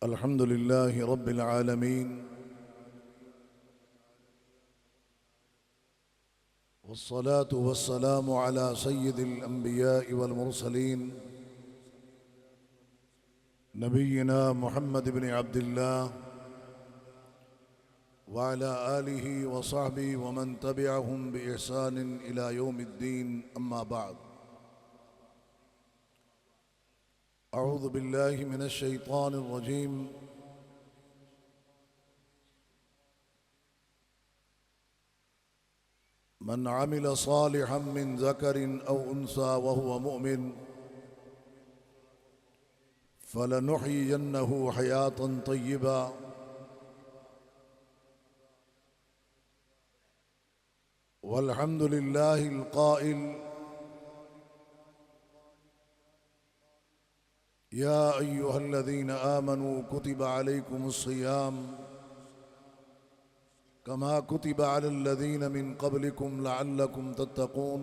الحمد لله رب العالمين، والصلاة والسلام على سيد الأنبياء والمرسلين نبينا محمد بن عبد الله وعلى آله وصحبه ومن تبعهم بإحسان إلى يوم الدين. أما بعد، أعوذ بالله من الشيطان الرجيم. من عمل صالحا من ذكر أو أنثى وهو مؤمن فلنحيينه حياة طيبة والحمد لله القائل: يا أيها الذين آمنوا كتب عليكم الصيام كما كتب على الذين من قبلكم لعلكم تتقون.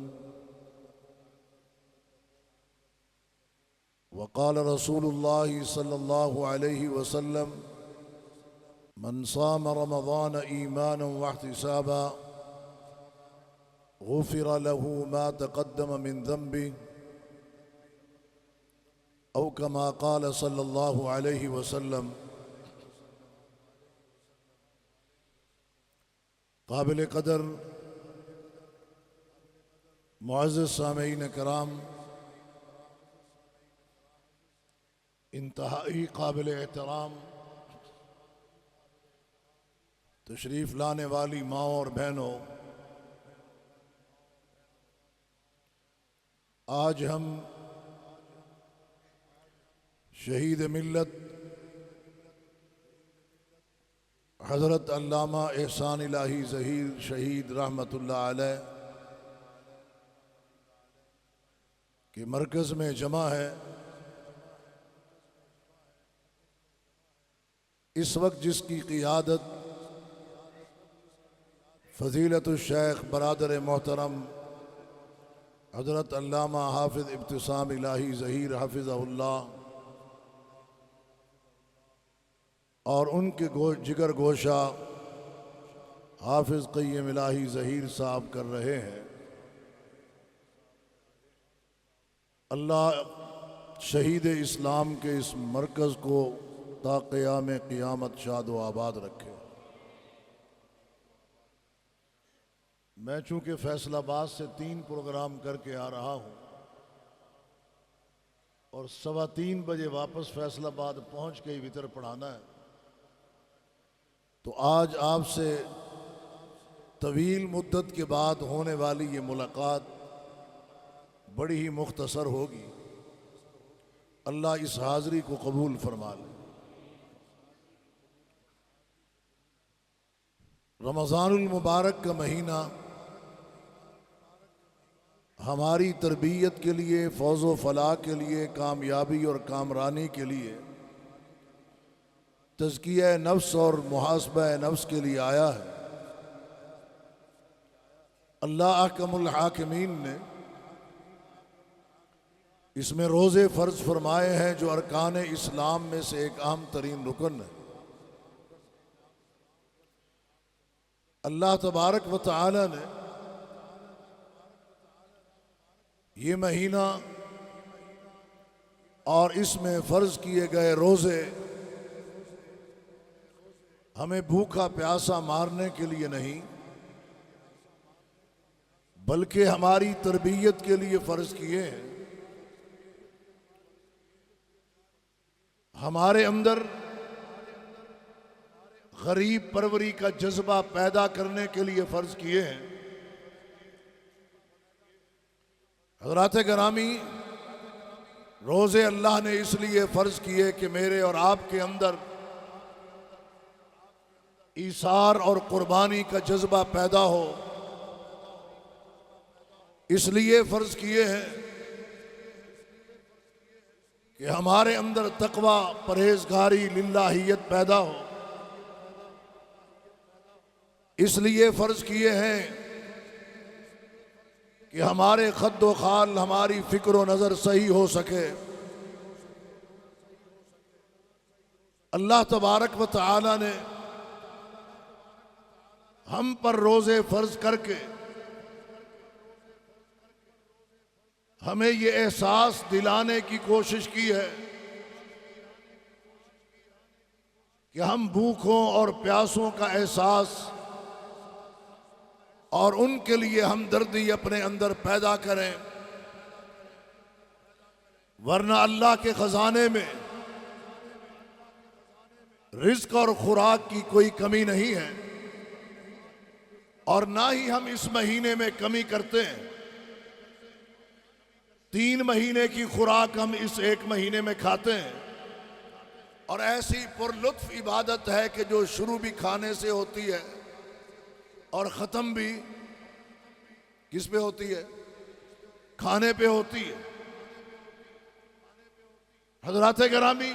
وقال رسول الله صلى الله عليه وسلم: من صام رمضان إيمانا واحتسابا غفر له ما تقدم من ذنبه، أو كما قال صلی اللہ علیہ وسلم. قابل قدر معزز سامعین کرام، انتہائی قابل احترام تشریف لانے والی ماں اور بہنوں، آج ہم شہید ملت حضرت علامہ احسان الہی ظہیر شہید رحمۃ اللہ علیہ کے مرکز میں جمع ہے. اس وقت جس کی قیادت فضیلت الشیخ برادر محترم حضرت علامہ حافظ ابتسام الہی ظہیر حفظہ اللہ اور ان کے جگر گوشہ حافظ قیم الہی ظہیر صاحب کر رہے ہیں، اللہ شہید اسلام کے اس مرکز کو تا قیام قیامت شاد و آباد رکھے. میں چونکہ فیصل آباد سے 3 پروگرام کر کے آ رہا ہوں اور 3:15 بجے واپس فیصل آباد پہنچ کے ہی وتر پڑھانا ہے، تو آج آپ سے طویل مدت کے بعد ہونے والی یہ ملاقات بڑی ہی مختصر ہوگی. اللہ اس حاضری کو قبول فرما لے. رمضان المبارک کا مہینہ ہماری تربیت کے لیے، فوز و فلاح کے لیے، کامیابی اور کامرانی کے لیے، تزکیہ نفس اور محاسبہ نفس کے لیے آیا ہے. اللہ احکم الحاکمین نے اس میں روزے فرض فرمائے ہیں جو ارکان اسلام میں سے ایک اہم ترین رکن ہے. اللہ تبارک و تعالی نے یہ مہینہ اور اس میں فرض کیے گئے روزے ہمیں بھوکا پیاسا مارنے کے لیے نہیں بلکہ ہماری تربیت کے لیے فرض کیے ہیں. ہمارے اندر غریب پروری کا جذبہ پیدا کرنے کے لیے فرض کیے ہیں. حضرات گرامی، روزے اللہ نے اس لیے فرض کیے کہ میرے اور آپ کے اندر ایثار اور قربانی کا جذبہ پیدا ہو. اس لیے فرض کیے ہیں کہ ہمارے اندر تقوی، پرہیزگاری، للہیت پیدا ہو. اس لیے فرض کیے ہیں کہ ہمارے خد و خال، ہماری فکر و نظر صحیح ہو سکے. اللہ تبارک و تعالی نے ہم پر روزے فرض کر کے ہمیں یہ احساس دلانے کی کوشش کی ہے کہ ہم بھوکوں اور پیاسوں کا احساس اور ان کے لیے ہمدردی اپنے اندر پیدا کریں، ورنہ اللہ کے خزانے میں رزق اور خوراک کی کوئی کمی نہیں ہے، اور نہ ہی ہم اس مہینے میں کمی کرتے ہیں۔ 3 مہینے کی خوراک ہم اس 1 مہینے میں کھاتے ہیں، اور ایسی پرلطف عبادت ہے کہ جو شروع بھی کھانے سے ہوتی ہے اور ختم بھی کس پہ ہوتی ہے؟ کھانے پہ ہوتی ہے۔ حضرات گرامی،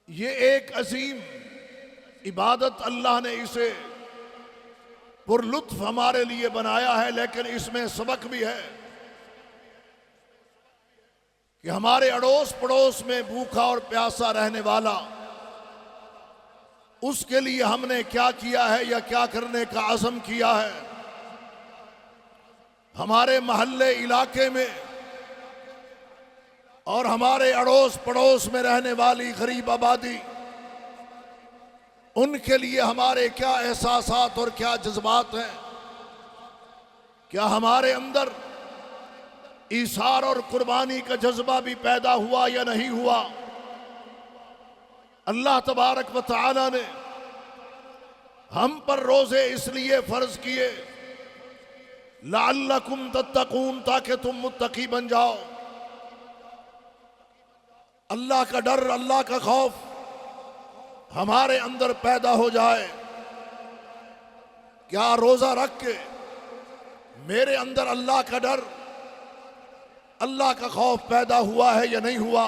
یہ ایک عظیم عبادت اللہ نے اسے پرلطف ہمارے لیے بنایا ہے، لیکن اس میں سبق بھی ہے کہ ہمارے اڑوس پڑوس میں بھوکا اور پیاسا رہنے والا، اس کے لیے ہم نے کیا کیا ہے یا کیا کرنے کا عزم کیا ہے۔ ہمارے محلے علاقے میں اور ہمارے اڑوس پڑوس میں رہنے والی غریب آبادی، ان کے لیے ہمارے کیا احساسات اور کیا جذبات ہیں؟ کیا ہمارے اندر ایثار اور قربانی کا جذبہ بھی پیدا ہوا یا نہیں ہوا؟ اللہ تبارک و تعالی نے ہم پر روزے اس لیے فرض کیے لعلکم تتقون، تاکہ تم متقی بن جاؤ، اللہ کا ڈر، اللہ کا خوف ہمارے اندر پیدا ہو جائے۔ کیا روزہ رکھ کے میرے اندر اللہ کا ڈر، اللہ کا خوف پیدا ہوا ہے یا نہیں ہوا؟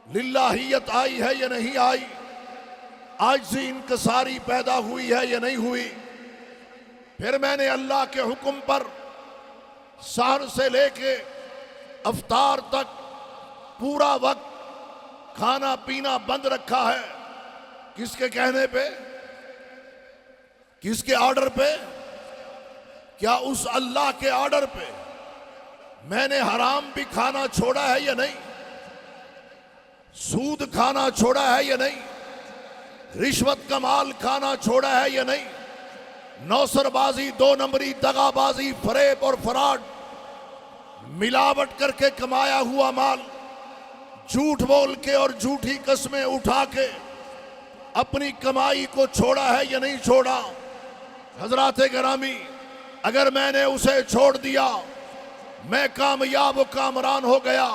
للہیت آئی ہے یا نہیں آئی؟ عاجزی انکساری پیدا ہوئی ہے یا نہیں ہوئی؟ پھر میں نے اللہ کے حکم پر سحر سے لے کے افطار تک پورا وقت کھانا پینا بند رکھا ہے۔ کس کے کہنے پہ؟ کس کے آرڈر پہ؟ کیا اس اللہ کے آرڈر پہ میں نے حرام بھی کھانا چھوڑا ہے یا نہیں؟ سود کھانا چھوڑا ہے یا نہیں؟ رشوت کا مال کھانا چھوڑا ہے یا نہیں؟ نوسر بازی، 2 نمبری، دغا بازی، فریب اور فراڈ، ملاوٹ کر کے کمایا ہوا مال، جھوٹ بول کے اور جھوٹی قسمیں اٹھا کے اپنی کمائی کو چھوڑا ہے یا نہیں چھوڑا؟ حضرات گرامی، اگر میں نے اسے چھوڑ دیا، میں کامیاب و کامران ہو گیا۔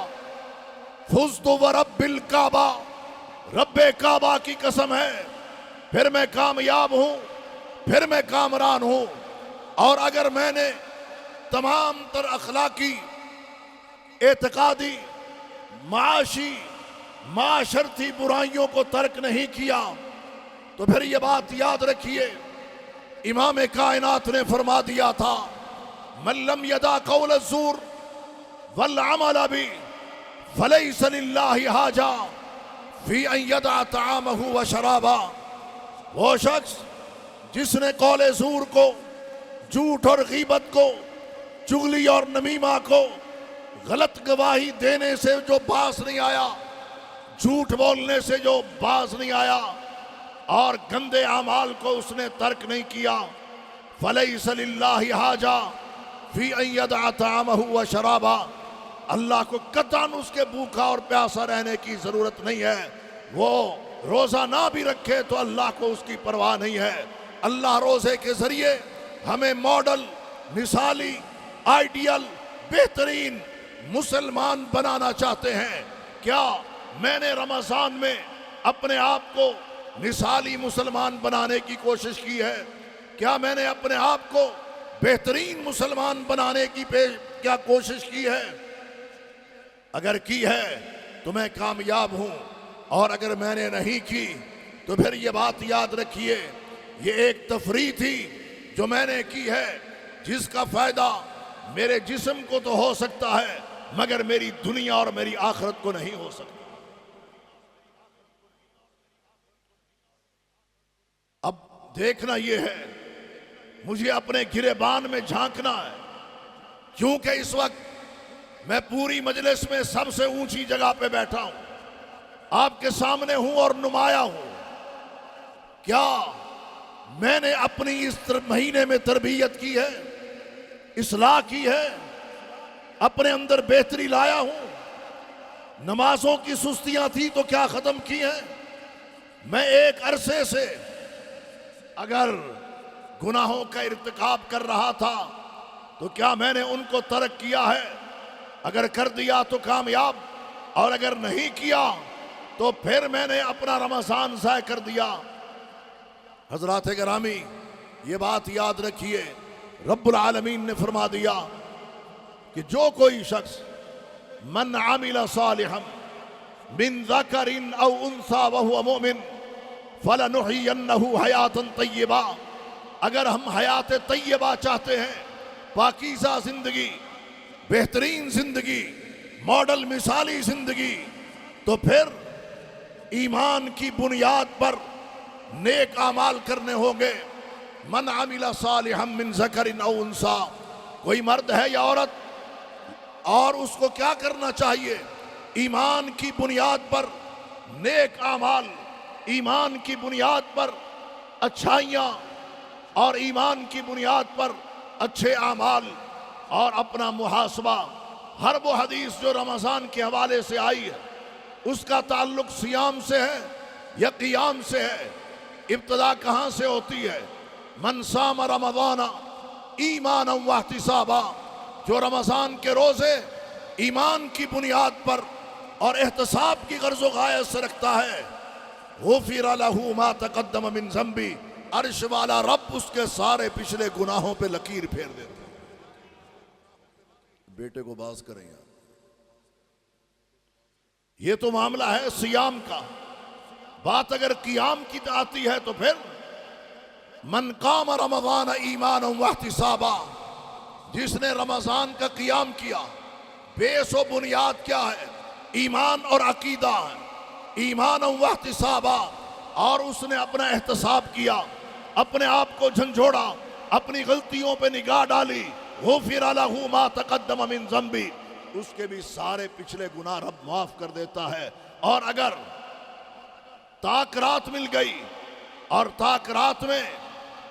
فزت ورب الکعبہ، رب کعبہ کی قسم ہے، پھر میں کامیاب ہوں، پھر میں کامران ہوں۔ اور اگر میں نے تمام تر اخلاقی، اعتقادی، معاشی، معاشرتی برائیوں کو ترک نہیں کیا، تو پھر یہ بات یاد رکھیے، امام کائنات نے فرما دیا تھا من لم یدع قول الزور والعمل به فلیس للہ حاجہ فی ان یدع طعامہ و شرابہ۔ وہ شخص جس نے قول زور کو، جھوٹ اور غیبت کو، چغلی اور نمیمہ کو، غلط گواہی دینے سے جو باز نہیں آیا، جھوٹ بولنے سے جو باز نہیں آیا، اور گندے اعمال کو اس نے ترک نہیں کیا، فلیس للہ حاجہ فی ان یدع طعامہ و شرابہ، اللہ کو قطعاً اس کے بھوکا اور پیاسا رہنے کی ضرورت نہیں ہے۔ وہ روزہ نہ بھی رکھے تو اللہ کو اس کی پرواہ نہیں ہے۔ اللہ روزے کے ذریعے ہمیں ماڈل، مثالی، آئیڈیل، بہترین مسلمان بنانا چاہتے ہیں۔ کیا میں نے رمضان میں اپنے آپ کو مثالی مسلمان بنانے کی کوشش کی ہے؟ کیا میں نے اپنے آپ کو بہترین مسلمان بنانے کی کیا کوشش کی ہے؟ اگر کی ہے تو میں کامیاب ہوں، اور اگر میں نے نہیں کی تو پھر یہ بات یاد رکھیے، یہ ایک تفریح تھی جو میں نے کی ہے، جس کا فائدہ میرے جسم کو تو ہو سکتا ہے مگر میری دنیا اور میری آخرت کو نہیں ہو سکتا۔ دیکھنا یہ ہے، مجھے اپنے گریبان میں جھانکنا ہے، کیونکہ اس وقت میں پوری مجلس میں سب سے اونچی جگہ پہ بیٹھا ہوں، آپ کے سامنے ہوں اور نمایاں ہوں۔ کیا میں نے اپنی اس مہینے میں تربیت کی ہے، اصلاح کی ہے، اپنے اندر بہتری لایا ہوں؟ نمازوں کی سستیاں تھی تو کیا ختم کی ہیں؟ میں ایک عرصے سے اگر گناہوں کا ارتکاب کر رہا تھا تو کیا میں نے ان کو ترک کیا ہے؟ اگر کر دیا تو کامیاب، اور اگر نہیں کیا تو پھر میں نے اپنا رمضان ضائع کر دیا۔ حضرات گرامی، یہ بات یاد رکھیے، رب العالمین نے فرما دیا کہ جو کوئی شخص من عمل صالحا من ذکر او انثى وهو مؤمن فلنحيينه حیاتا طیبہ، اگر ہم حیات طیبہ چاہتے ہیں، پاکیزہ زندگی، بہترین زندگی، ماڈل مثالی زندگی، تو پھر ایمان کی بنیاد پر نیک اعمال کرنے ہوں گے۔ من عمل صالحا من ذکر او انثى، کوئی مرد ہے یا عورت، اور اس کو کیا کرنا چاہیے؟ ایمان کی بنیاد پر نیک اعمال، ایمان کی بنیاد پر اچھائیاں، اور ایمان کی بنیاد پر اچھے اعمال، اور اپنا محاسبہ۔ ہر وہ حدیث جو رمضان کے حوالے سے آئی ہے اس کا تعلق صیام سے ہے یا قیام سے ہے؟ ابتدا کہاں سے ہوتی ہے؟ من صام رمضان ایمانا واحتسابا، جو رمضان کے روزے ایمان کی بنیاد پر اور احتساب کی غرض و غایت سے رکھتا ہے، غفر له ما تقدم من ذنبی، عرش والا رب اس کے سارے پچھلے گناہوں پہ لکیر پھیر دیتا ہے۔ بیٹے کو باز کریں یار، یہ تو معاملہ ہے صیام کا۔ بات اگر قیام کی آتی ہے تو پھر من قام رمضان ایمانا واحتسابا، جس نے رمضان کا قیام کیا، بیس و بنیاد کیا ہے؟ ایمان اور عقیدہ ہے، ایمانا واحتسابا، اور اس نے اپنا احتساب کیا، اپنے آپ کو جھنجھوڑا، اپنی غلطیوں پہ نگاہ ڈالی، غفر له ما تقدم من ذنبی، اس کے بھی سارے پچھلے گناہ رب معاف کر دیتا ہے۔ اور اگر تاک رات مل گئی، اور تاک رات میں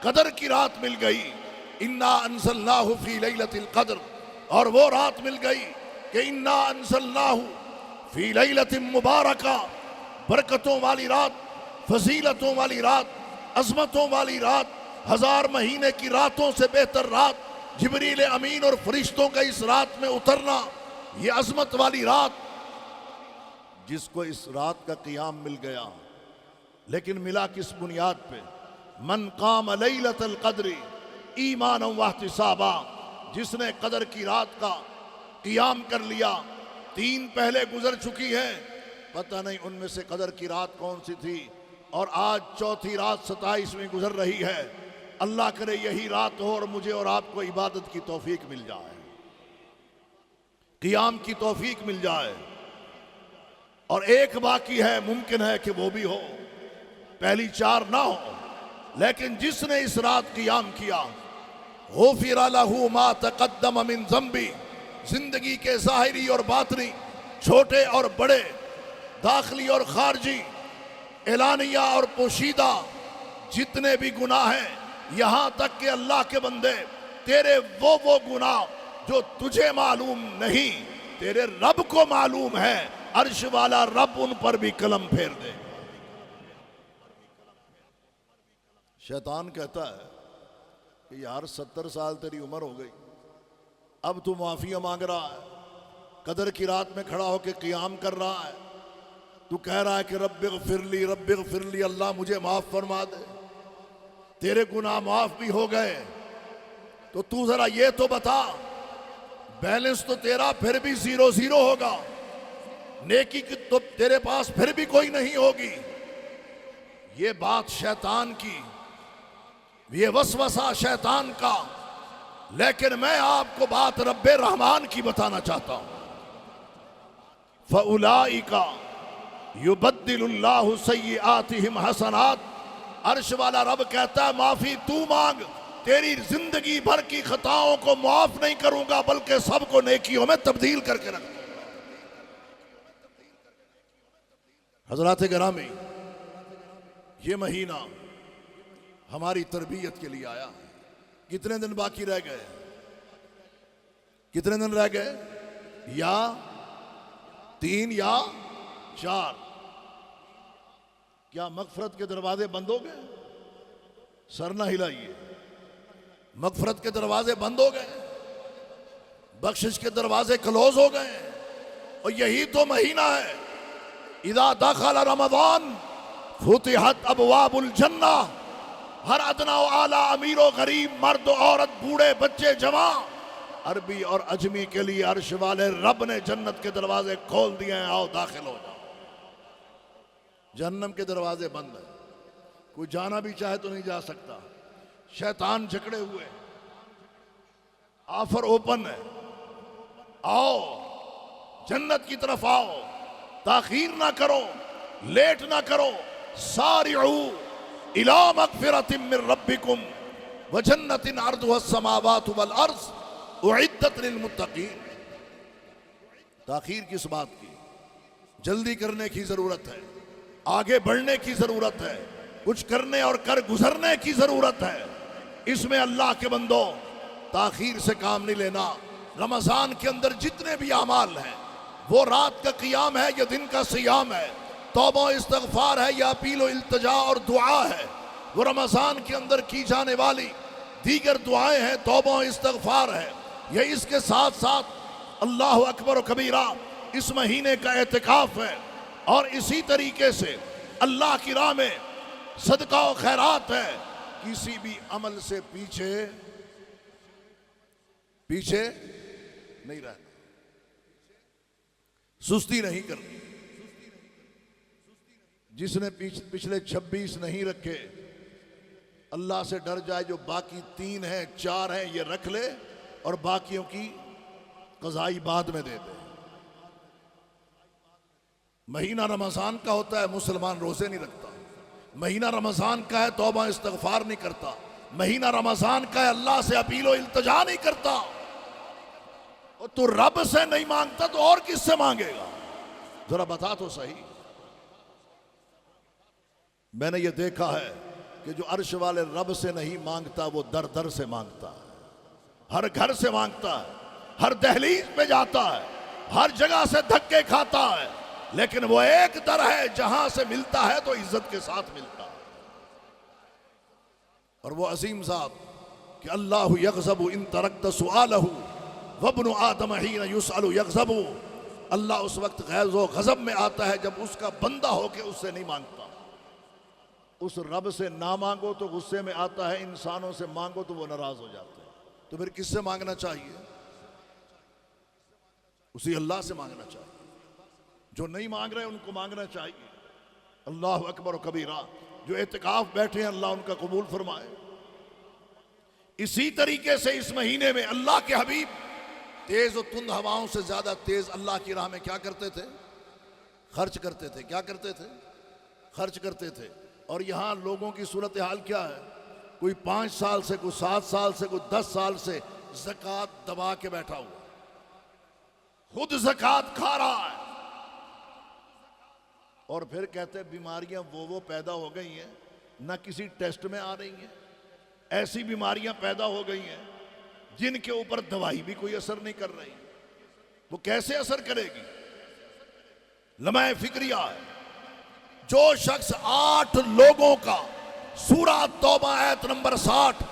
قدر کی رات مل گئی، انا انزلناہ فی لیلۃ القدر، اور وہ رات مل گئی کہ انا انزلناہ فی لیلۃ مبارکہ، برکتوں والی رات، فضیلتوں والی رات، عظمتوں والی رات، 1000 مہینے کی راتوں سے بہتر رات، جبریل امین اور فرشتوں کا اس رات میں اترنا، یہ عظمت والی رات، جس کو اس رات کا قیام مل گیا۔ لیکن ملا کس بنیاد پہ؟ من قام لیلۃ القدر ایمانا واحتسابا، جس نے قدر کی رات کا قیام کر لیا۔ 3 پہلے گزر چکی ہیں، پتہ نہیں ان میں سے قدر کی رات کون سی تھی، اور آج چوتھی رات 27ویں گزر رہی ہے۔ اللہ کرے یہی رات ہو اور مجھے اور آپ کو عبادت کی توفیق مل جائے، قیام کی توفیق مل جائے۔ اور ایک باقی ہے، ممکن ہے کہ وہ بھی ہو، پہلی 4 نہ ہو، لیکن جس نے اس رات قیام کیا، غفر له ما تقدم من ذنبی، زندگی کے ظاہری اور باطنی، چھوٹے اور بڑے، داخلی اور خارجی، اعلانیہ اور پوشیدہ، جتنے بھی گناہ ہیں، یہاں تک کہ اللہ کے بندے، تیرے وہ گناہ جو تجھے معلوم نہیں، تیرے رب کو معلوم ہے، عرش والا رب ان پر بھی قلم پھیر دے۔ شیطان کہتا ہے کہ یار 70 سال تیری عمر ہو گئی، اب تو معافیاں مانگ رہا ہے، قدر کی رات میں کھڑا ہو کے قیام کر رہا ہے، تو کہہ رہا ہے کہ رب اغفر لی، رب اغفر لی، اللہ مجھے معاف فرما دے، تیرے گناہ معاف بھی ہو گئے، تو تو ذرا یہ تو بتا، بیلنس تو تیرا پھر بھی 0-0 ہوگا، نیکی کی تو تیرے پاس پھر بھی کوئی نہیں ہوگی۔ یہ بات شیطان کی، یہ وسوسہ شیطان کا، لیکن میں آپ کو بات رب رحمان کی بتانا چاہتا ہوں۔ فَأُولَئِكَ يُبَدِّلُ اللَّهُ سَيِّئَاتِهِمْ حَسَنَاتٍ، عرش والا رب کہتا ہے معافی تو مانگ، تیری زندگی بھر کی خطاؤں کو معاف نہیں کروں گا بلکہ سب کو نیکیوں میں تبدیل کر کے رکھوں گا۔ حضرات گرامی، یہ مہینہ ہماری تربیت کے لیے آیا۔ کتنے دن باقی رہ گئے؟ کتنے دن رہ گئے؟ یا 3 یا 4؟ کیا مغفرت کے دروازے بند ہو گئے؟ سر نہ ہلائیے۔ مغفرت کے دروازے بند ہو گئے، بخشش کے دروازے کلوز ہو گئے، اور یہی تو مہینہ ہے۔ اذا دخل رمضان فتحت ابواب الجنہ، ہر ادنا و اعلیٰ، امیر و غریب، مرد و عورت، بوڑھے بچے جوان، عربی اور عجمی کے لیے عرش والے رب نے جنت کے دروازے کھول دیے ہیں، آؤ داخل ہو جاؤ۔ جہنم کے دروازے بند ہیں، کوئی جانا بھی چاہے تو نہیں جا سکتا، شیطان جکڑے ہوئے، آفر اوپن ہے، آؤ جنت کی طرف آؤ، تاخیر نہ کرو، لیٹ نہ کرو۔ سارعوا الى مغفرۃ من ربکم وجنۃ عرضها السماوات والارض اعدت للمتقین۔ تاخیر کس بات کی؟ جلدی کرنے کی ضرورت ہے، آگے بڑھنے کی ضرورت ہے، کچھ کرنے اور کر گزرنے کی ضرورت ہے۔ اس میں اللہ کے بندو تاخیر سے کام نہیں لینا۔ رمضان کے اندر جتنے بھی اعمال ہیں، وہ رات کا قیام ہے یا دن کا صیام ہے، توبہ و استغفار ہے یا اپیل و التجا اور دعا ہے، وہ رمضان کے اندر کی جانے والی دیگر دعائیں ہیں، توبہ و استغفار ہے، یہ اس کے ساتھ ساتھ اللہ اکبر و کبیرہ اس مہینے کا اعتکاف ہے، اور اسی طریقے سے اللہ کی راہ میں صدقہ و خیرات ہے۔ کسی بھی عمل سے پیچھے نہیں رہنا، سستی نہیں کرنی۔ جس نے پچھلے 26 نہیں رکھے، اللہ سے ڈر جائے، جو باقی 3 ہیں 4 ہیں یہ رکھ لے، اور باقیوں کی قضائی بعد میں دے دے۔ مہینہ رمضان کا ہوتا ہے، مسلمان روزے نہیں رکھتا۔ مہینہ رمضان کا ہے، توبہ استغفار نہیں کرتا۔ مہینہ رمضان کا ہے، اللہ سے اپیل و التجا نہیں کرتا۔ اور تو رب سے نہیں مانگتا تو اور کس سے مانگے گا؟ ذرا بتا تو صحیح۔ میں نے یہ دیکھا ہے کہ جو عرش والے رب سے نہیں مانگتا وہ در در سے مانگتا ہے، ہر گھر سے مانگتا ہے، ہر دہلیز پہ جاتا ہے، ہر جگہ سے دھکے کھاتا ہے، لیکن وہ ایک در ہے جہاں سے ملتا ہے تو عزت کے ساتھ ملتا ہے۔ اور وہ عظیم ذات کہ اللہ یغضب ان ترکت سؤالہ وابن آدم حین یسأل یغضب، اللہ اس وقت غیظ و غضب میں آتا ہے جب اس کا بندہ ہو کے اس سے نہیں مانگتا۔ اس رب سے نہ مانگو تو غصے میں آتا ہے، انسانوں سے مانگو تو وہ ناراض ہو جاتے ہیں۔ تو پھر کس سے مانگنا چاہیے؟ اسی اللہ سے مانگنا چاہیے۔ جو نہیں مانگ رہے ان کو مانگنا چاہیے۔ اللہ اکبر و کبیرہ۔ جو اعتکاف بیٹھے ہیں اللہ ان کا قبول فرمائے۔ اسی طریقے سے اس مہینے میں اللہ کے حبیب تیز و تند ہواؤں سے زیادہ تیز اللہ کی راہ میں کیا کرتے تھے؟ خرچ کرتے تھے۔ کیا کرتے تھے؟ خرچ کرتے تھے۔ اور یہاں لوگوں کی صورتحال کیا ہے؟ کوئی 5 سال سے، کوئی 7 سال سے، کوئی 10 سال سے زکوٰۃ دبا کے بیٹھا ہوا، خود زکوٰۃ کھا رہا ہے، اور پھر کہتے ہیں بیماریاں وہ پیدا ہو گئی ہیں، نہ کسی ٹیسٹ میں آ رہی ہیں۔ ایسی بیماریاں پیدا ہو گئی ہیں جن کے اوپر دوائی بھی کوئی اثر نہیں کر رہی۔ وہ کیسے اثر کرے گی؟ لمحہ فکریہ ہے۔ جو شخص 8 لوگوں کا، سورہ توبہ آیت نمبر 60،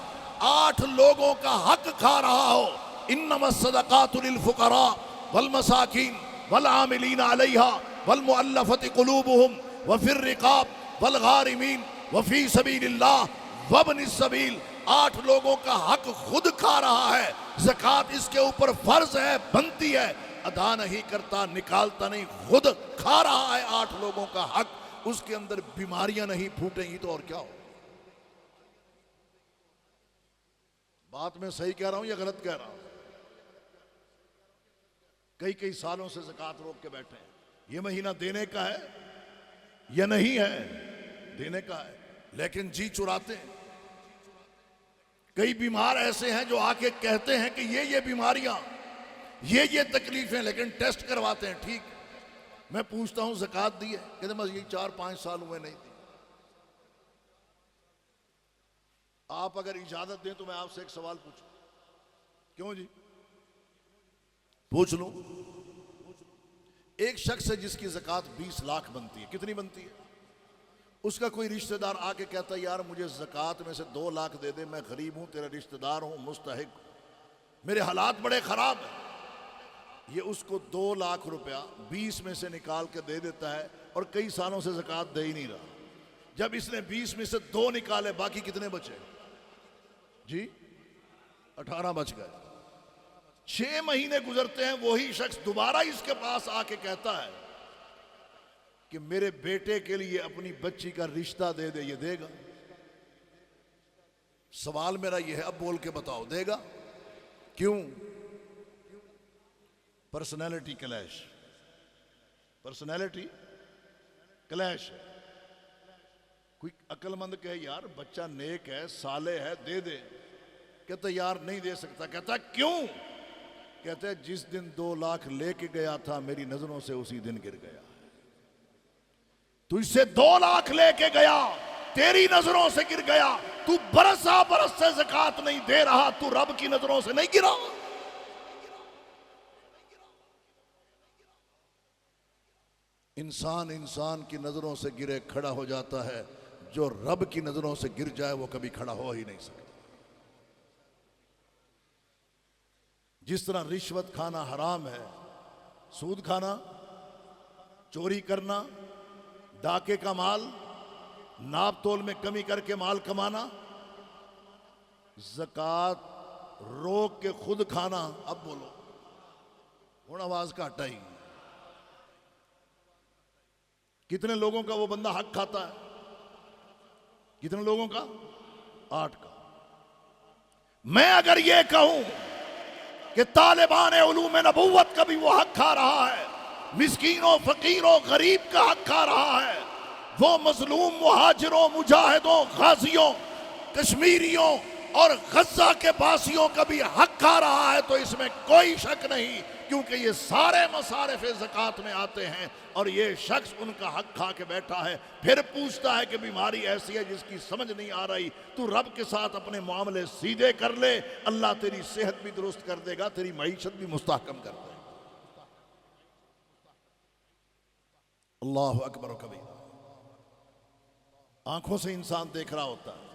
8 لوگوں کا حق کھا رہا ہو، انما الصدقات للفقراء والمساکین والعاملین علیہا والمؤلفۃ قلوبہم وفی الرقاب والغارمین وفی سبیل اللہ وابن السبیل، 8 لوگوں کا حق خود کھا رہا ہے۔ زکوٰۃ اس کے اوپر فرض ہے، بنتی ہے، ادا نہیں کرتا، نکالتا نہیں، خود کھا رہا ہے 8 لوگوں کا حق۔ اس کے اندر بیماریاں نہیں پھوٹیں گی تو اور کیا ہو؟ بات میں صحیح کہہ رہا ہوں یا غلط کہہ رہا ہوں؟ کئی سالوں سے زکوٰۃ روک کے بیٹھے ہیں۔ یہ مہینہ دینے کا ہے یا نہیں ہے؟ دینے کا ہے۔ لیکن جی چراتے ہیں۔ کئی بیمار ایسے ہیں جو آ کے کہتے ہیں کہ یہ بیماریاں، یہ تکلیفیں، لیکن ٹیسٹ کرواتے ہیں۔ ٹھیک، میں پوچھتا ہوں زکوٰۃ دی ہے؟ کہتے ہیں بس یہ 4-5 سال ہوئے نہیں دی۔ آپ اگر اجازت دیں تو میں آپ سے ایک سوال پوچھوں۔ کیوں جی؟ پوچھ لوں۔ ایک شخص ہے جس کی زکوٰۃ 20 لاکھ بنتی ہے، کتنی بنتی ہے؟ اس کا کوئی رشتہ دار آ کے کہتا ہے یار مجھے زکوٰۃ میں سے 2 لاکھ دے دے، میں غریب ہوں، تیرا رشتہ دار ہوں، مستحق ہوں، میرے حالات بڑے خراب ہیں۔ یہ اس کو 2 لاکھ روپیہ 20 میں سے نکال کے دے دیتا ہے، اور کئی سالوں سے زکوٰۃ دے ہی نہیں رہا۔ جب اس نے 20 میں سے 2 نکالے، باقی کتنے بچے؟ جی 18 بچ گئے۔ 6 مہینے گزرتے ہیں، وہی شخص دوبارہ اس کے پاس آ کے کہتا ہے کہ میرے بیٹے کے لیے اپنی بچی کا رشتہ دے دے، یہ دے گا؟ سوال میرا یہ ہے، اب بول کے بتاؤ، دے گا؟ کیوں؟ پرسنالٹی کلیش، پرسنالٹی کلیش ہے۔ کوئی عقل مند کہے یار بچہ نیک ہے، صالح ہے، دے دے، کہتا یار نہیں دے سکتا۔ کہتا کیوں؟ کہتا ہے جس دن 2 لاکھ لے کے گیا تھا میری نظروں سے اسی دن گر گیا۔ تو اس سے 2 لاکھ لے کے گیا، تیری نظروں سے گر گیا، تو برس سے زکوٰۃ نہیں دے رہا، تو رب کی نظروں سے نہیں گرا۔ انسان کی نظروں سے گرے کھڑا ہو جاتا ہے، جو رب کی نظروں سے گر جائے وہ کبھی کھڑا ہو ہی نہیں سکتا۔ جس طرح رشوت کھانا حرام ہے، سود کھانا، چوری کرنا، ڈاکے کا مال، ناپ تول میں کمی کر کے مال کمانا، زکوٰۃ روک کے خود کھانا۔ اب بولو، ہوں آواز کا ہٹا ہی۔ کتنے لوگوں کا وہ بندہ حق کھاتا ہے؟ کتنے لوگوں کا؟ 8 کا۔ میں اگر یہ کہوں کہ طالبان علوم نبوت کا بھی وہ حق کھا رہا ہے، مسکینوں، فقیروں، غریب کا حق کھا رہا ہے، وہ مظلوم مہاجروں، مجاہدوں، غازیوں، کشمیریوں اور غزہ کے باسیوں کا بھی حق کھا رہا ہے، تو اس میں کوئی شک نہیں، کیونکہ یہ سارے مصارف زکوٰۃ میں آتے ہیں، اور یہ شخص ان کا حق کھا کے بیٹھا ہے۔ پھر پوچھتا ہے کہ بیماری ایسی ہے جس کی سمجھ نہیں آ رہی، تو رب کے ساتھ اپنے معاملے سیدھے کر لے، اللہ تیری صحت بھی درست کر دے گا، تیری معیشت بھی مستحکم کر دے گا۔ اللہ اکبر و کبیر۔ آنکھوں سے انسان دیکھ رہا ہوتا ہے۔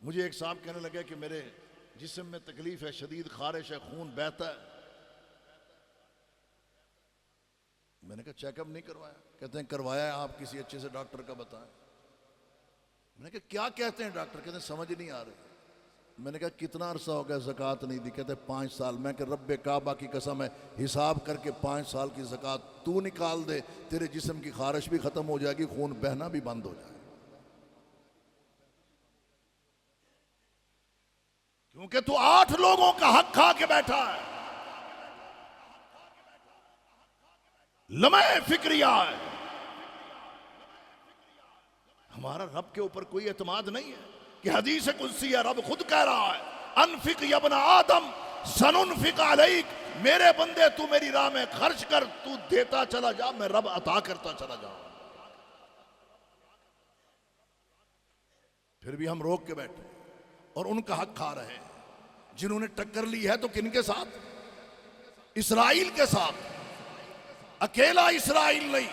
مجھے ایک صاحب کہنے لگے کہ میرے جسم میں تکلیف ہے، شدید خارش ہے، خون بہتا ہے۔ میں نے کہا چیک اپ نہیں کروایا؟ کہتے ہیں کروایا ہے، آپ کسی اچھے سے ڈاکٹر کا بتائیں۔ میں نے کہا کیا کہتے ہیں ڈاکٹر؟ کہتے ہیں سمجھ نہیں آ رہی۔ میں نے کہا کتنا عرصہ ہو گیا زکوٰۃ نہیں دی؟ کہتے ہیں 5 سال۔ میں کہ رب کعبہ کی قسم ہے، حساب کر کے 5 سال کی زکوٰۃ تو نکال دے، تیرے جسم کی خارش بھی ختم ہو جائے گی، خون بہنا بھی بند ہو جائے گا، کیونکہ تو 8 لوگوں کا حق کھا کے بیٹھا ہے۔ لمحہ فکریہ ہے۔ ہمارا رب کے اوپر کوئی اعتماد نہیں ہے کہ حدیث قدسی ہے، رب خود کہہ رہا ہے انفق یا ابن آدم سننفق علیک، میرے بندے تو میری راہ میں خرچ کر، تو دیتا چلا جا، میں رب عطا کرتا چلا جاؤں۔ پھر بھی ہم روک کے بیٹھے اور ان کا حق کھا رہے ہیں۔ جنہوں نے ٹکر لی ہے تو کن کے ساتھ؟ اسرائیل کے ساتھ۔ اکیلا اسرائیل نہیں،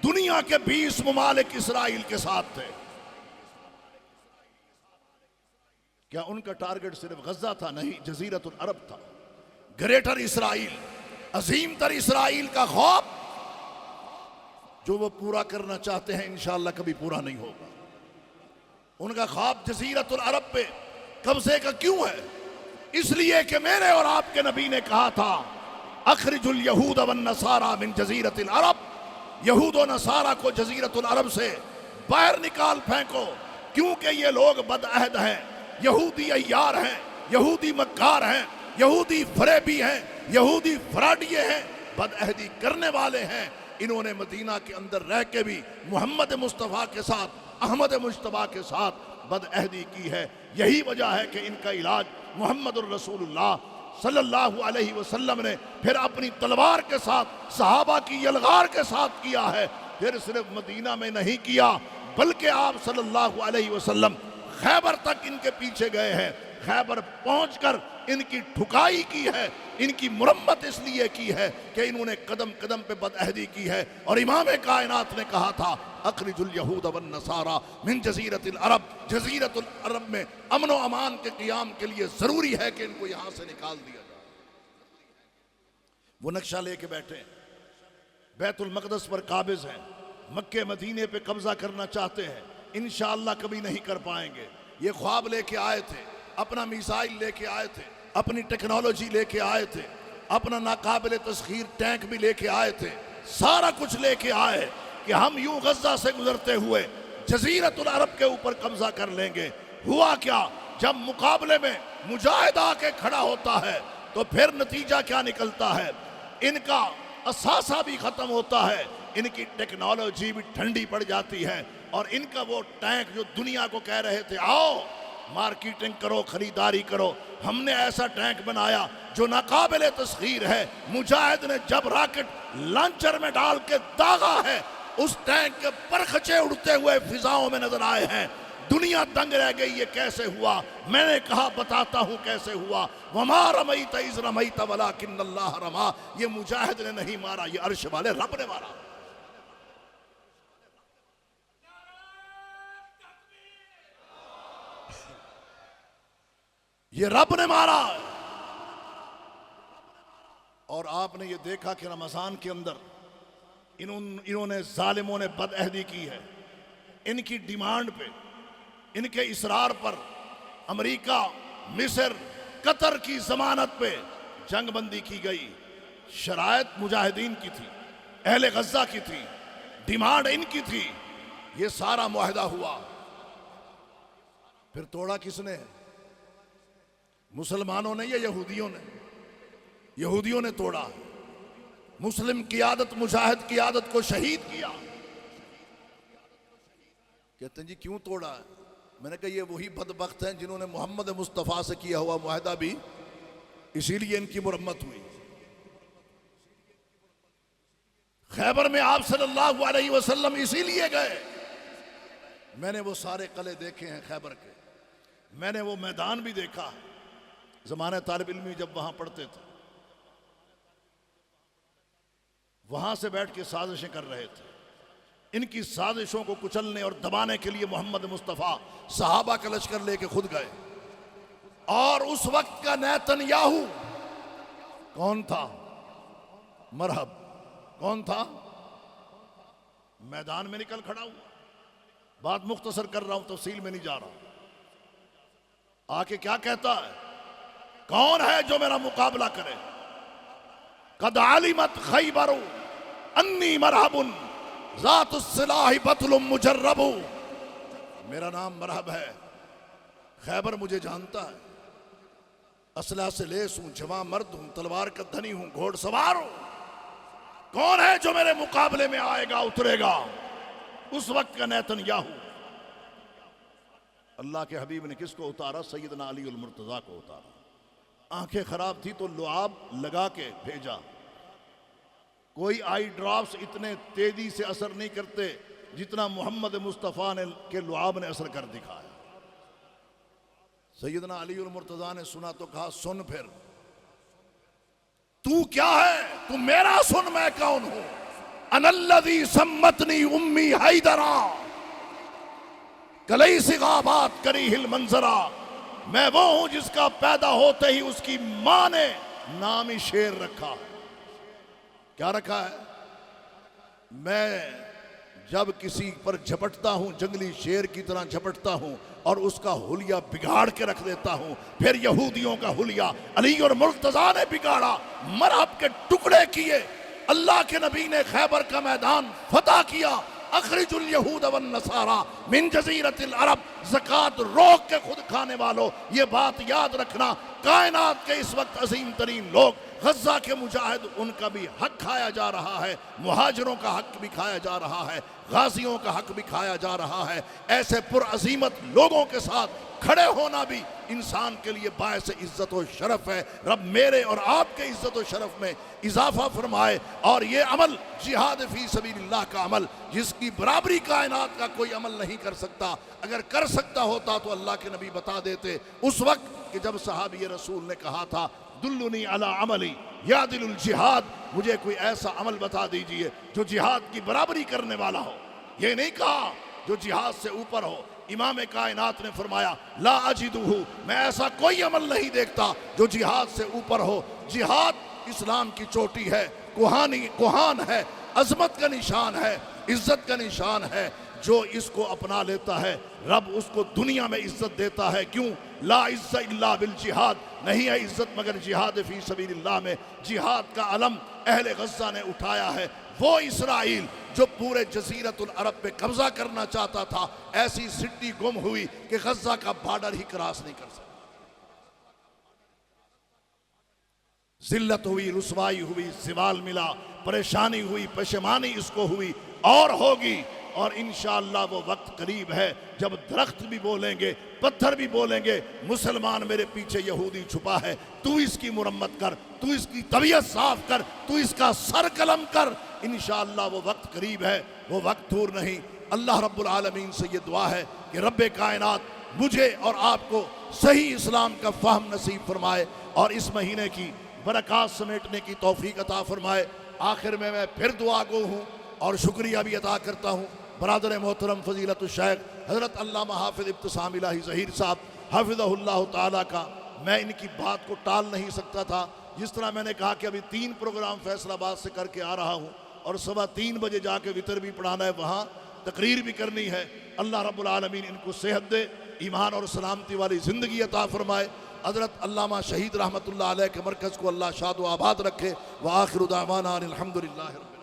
دنیا کے 20 ممالک اسرائیل کے ساتھ تھے۔ کیا ان کا ٹارگٹ صرف غزہ تھا؟ نہیں، جزیرۃ العرب تھا، گریٹر اسرائیل، عظیم تر اسرائیل کا خواب جو وہ پورا کرنا چاہتے ہیں انشاءاللہ کبھی پورا نہیں ہوگا۔ ان کا خواب جزیرۃ العرب پہ قبضے کا کیوں ہے؟ اس لیے کہ میرے اور آپ کے نبی نے کہا تھا اخرج الیہود والنصارى من جزیرۃ العرب، یہود و نصارہ کو جزیرۃ العرب سے باہر نکال پھینکو، کیونکہ یہ لوگ بدعہد ہیں، یہودی عیار ہیں، یہودی مکار ہیں، یہودی فریبی ہیں، یہودی فراڈیے ہیں، بدعہدی کرنے والے ہیں۔ انہوں نے مدینہ کے اندر رہ کے بھی محمد مصطفیٰ کے ساتھ، احمد مجتبیٰ کے ساتھ بد عہدی کی ہے۔ یہی وجہ ہے کہ ان کا علاج محمد الرسول اللہ صلی اللہ علیہ وسلم نے پھر اپنی تلوار کے ساتھ، صحابہ کی یلغار کے ساتھ کیا ہے۔ پھر صرف مدینہ میں نہیں کیا بلکہ آپ صلی اللہ علیہ وسلم خیبر تک ان کے پیچھے گئے ہیں۔ خیبر پہنچ کر ان کی ٹھکائی کی ہے، ان کی مرمت اس لیے کی ہے کہ انہوں نے قدم قدم پہ بد عہدی کی ہے۔ اور امام کائنات نے کہا تھا اخرج الیہود والنصارى من جزیرۃ العرب، جزیرۃ العرب میں امن و امان کے قیام کے لیے ضروری ہے کہ ان کو یہاں سے نکال دیا جائے۔ وہ نقشہ لے کے بیٹھے، بیت المقدس پر قابض ہیں، مکہ مدینے پہ قبضہ کرنا چاہتے ہیں، انشاءاللہ کبھی نہیں کر پائیں گے۔ یہ خواب لے کے آئے تھے، اپنا میزائل لے کے آئے تھے، اپنی ٹیکنالوجی لے کے آئے تھے، اپنا ناقابل تسخیر ٹینک بھی لے کے آئے تھے، سارا کچھ لے کے آئے کہ ہم یوں غزہ سے گزرتے ہوئے جزیرۃ العرب کے اوپر قبضہ کر لیں گے۔ ہوا کیا؟ جب مقابلے میں مجاہد آ کے کھڑا ہوتا ہے تو پھر نتیجہ کیا نکلتا ہے؟ ان کا اثاثہ بھی ختم ہوتا ہے، ان کی ٹیکنالوجی بھی ٹھنڈی پڑ جاتی ہے، اور ان کا وہ ٹینک جو دنیا کو کہہ رہے تھے آؤ مارکیٹنگ کرو، خریداری کرو، ہم نے ایسا ٹینک بنایا جو ناقابل تسخیر ہے۔ مجاہد نے جب راکٹ لانچر میں ڈال کے داغا ہے، اس ٹینک کے پرخچے اڑتے ہوئے فضاؤں میں نظر آئے ہیں۔ دنیا دنگ رہ گئی، یہ کیسے ہوا؟ میں نے کہا بتاتا ہوں کیسے ہوا۔ وما رمیت اذ رمیت ولکن اللہ رما، یہ مجاہد نے نہیں مارا، یہ عرش والے رب نے مارا۔ یہ رب نے مارا۔ اور آپ نے یہ دیکھا کہ رمضان کے اندر انہوں نے ظالموں نے بد عہدی کی ہے۔ ان کی ڈیمانڈ پہ، ان کے اصرار پر امریکہ، مصر، قطر کی ضمانت پہ جنگ بندی کی گئی۔ شرائط مجاہدین کی تھی، اہل غزہ کی تھی، ڈیمانڈ ان کی تھی، یہ سارا معاہدہ ہوا۔ پھر توڑا کس نے؟ مسلمانوں نے یا یہودیوں نے؟ یہودیوں نے توڑا۔ مسلم قیادت، مجاہد قیادت کو شہید کیا۔ کہتے ہیں جی کیوں توڑا ہے؟ میں نے کہا یہ وہی بدبخت ہیں جنہوں نے محمد مصطفیٰ سے کیا ہوا معاہدہ بھی اسی لیے ان کی مرمت ہوئی۔ خیبر میں آپ صلی اللہ علیہ وسلم اسی لیے گئے۔ میں نے وہ سارے قلعے دیکھے ہیں خیبر کے، میں نے وہ میدان بھی دیکھا زمانہ طالب علمی جب وہاں پڑھتے تھے، وہاں سے بیٹھ کے سازشیں کر رہے تھے۔ ان کی سازشوں کو کچلنے اور دبانے کے لیے محمد مصطفیٰ صحابہ کا لشکر لے کے خود گئے۔ اور اس وقت کا نیتن یاہو کون تھا؟ مرحب، کون تھا؟ میدان میں نکل کھڑا ہوا۔ بات مختصر کر رہا ہوں، تفصیل میں نہیں جا رہا۔ آ کے کیا کہتا ہے؟ کون ہے جو میرا مقابلہ کرے؟ قد علمت خیبر انی مرحب ذات السلاح بطل مجرب، میرا نام مرحب ہے، خیبر مجھے جانتا ہے، اسلحہ سے لیس ہوں، جواں مرد ہوں، تلوار کا دھنی ہوں، گھوڑ سوار ہوں۔ کون ہے جو میرے مقابلے میں آئے گا، اترے گا؟ اس وقت کا نیتن یاہو۔ اللہ کے حبیب نے کس کو اتارا؟ سیدنا علی المرتضیٰ کو اتارا۔ آنکھیں خراب تھی تو لعاب لگا کے بھیجا۔ کوئی آئی ڈراپس اتنے تیزی سے اثر نہیں کرتے جتنا محمد مصطفیٰ نے کے لعاب نے اثر کر دکھایا۔ سیدنا علی المرتضیٰ نے سنا تو کہا سن پھر، تو کیا ہے؟ تو میرا سن، میں کون ہوں؟ انا الذی سمتنی امی حیدرا کلیس غابات کریہ المنظرا، میں وہ ہوں جس کا پیدا ہوتے ہی اس کی ماں نے نامی شیر رکھا۔ کیا رکھا ہے؟ میں جب کسی پر جھپٹتا ہوں جنگلی شیر کی طرح جھپٹتا ہوں اور اس کا حلیہ بگاڑ کے رکھ دیتا ہوں۔ پھر یہودیوں کا حلیہ علی اور مرتضیٰ نے بگاڑا، مرحب کے ٹکڑے کیے۔ اللہ کے نبی نے خیبر کا میدان فتح کیا۔ اخرج الیہود والنصارى من جزیرۃ العرب، زکوٰۃ روک کے خود کھانے والوں، یہ بات یاد رکھنا، کائنات کے اس وقت عظیم ترین لوگ غزہ کے مجاہد ان کا بھی حق کھایا جا رہا ہے، مہاجروں کا حق بھی کھایا جا رہا ہے، غازیوں کا حق بھی کھایا جا رہا ہے۔ ایسے پرعظیمت لوگوں کے ساتھ کھڑے ہونا بھی انسان کے لیے باعث عزت و شرف ہے۔ رب میرے اور آپ کے عزت و شرف میں اضافہ فرمائے، اور یہ عمل جہاد فی سبیل اللہ کا عمل جس کی برابری کائنات کا کوئی عمل نہیں کر سکتا، اگر کر سکتا ہوتا تو اللہ کے نبی بتا دیتے اس وقت کہ جب صحابی رسول نے کہا تھا دلنی علی عملی یعدل الجہاد، مجھے کوئی ایسا عمل بتا دیجئے جو جہاد کی برابری کرنے والا ہو۔ یہ نہیں کہا جو جہاد سے اوپر ہو۔ امام کائنات نے فرمایا لا اجدہ، میں ایسا کوئی عمل نہیں دیکھتا جو جہاد سے اوپر ہو۔ جہاد اسلام کی چوٹی ہے، کوہان ہے، عظمت کا نشان ہے، عزت کا نشان ہے۔ جو اس کو اپنا لیتا ہے رب اس کو دنیا میں عزت دیتا ہے۔ کیوں؟ لا عزت الا بالجہاد، نہیں ہے عزت مگر جہاد فی سبیل اللہ میں۔ جہاد کا علم اہل غزہ نے اٹھایا ہے۔ وہ اسرائیل جو پورے جزیرت العرب پہ قبضہ کرنا چاہتا تھا، ایسی سٹی گم ہوئی کہ غزہ کا بارڈر ہی کراس نہیں کر سکتا۔ ذلت ہوئی، رسوائی ہوئی، زوال ملا، پریشانی ہوئی، پشیمانی اس کو ہوئی اور ہوگی، اور انشاءاللہ وہ وقت قریب ہے جب درخت بھی بولیں گے، پتھر بھی بولیں گے مسلمان میرے پیچھے یہودی چھپا ہے، تو اس کی مرمت کر، تو اس کی طبیعت صاف کر، تو اس کا سر قلم کر۔ انشاءاللہ وہ وقت قریب ہے، وہ وقت دور نہیں۔ اللہ رب العالمین سے یہ دعا ہے کہ رب کائنات مجھے اور آپ کو صحیح اسلام کا فہم نصیب فرمائے اور اس مہینے کی برکات سمیٹنے کی توفیق عطا فرمائے۔ آخر میں پھر دعا گو ہوں اور شکریہ بھی ادا کرتا ہوں برادر محترم فضیلت الشیخ حضرت علامہ حافظ ابتسام الہی ظہیر صاحب حفظہ اللہ تعالیٰ کا۔ میں ان کی بات کو ٹال نہیں سکتا تھا، جس طرح میں نے کہا کہ ابھی 3 پروگرام فیصل آباد سے کر کے آ رہا ہوں اور صبح 3 بجے جا کے وطر بھی پڑھانا ہے، وہاں تقریر بھی کرنی ہے۔ اللہ رب العالمین ان کو صحت دے، ایمان اور سلامتی والی زندگی عطا فرمائے۔ حضرت علامہ شہید رحمت اللہ علیہ کے مرکز کو اللہ شاد و آباد رکھے۔ وآخر دعوانا الحمدللہ رب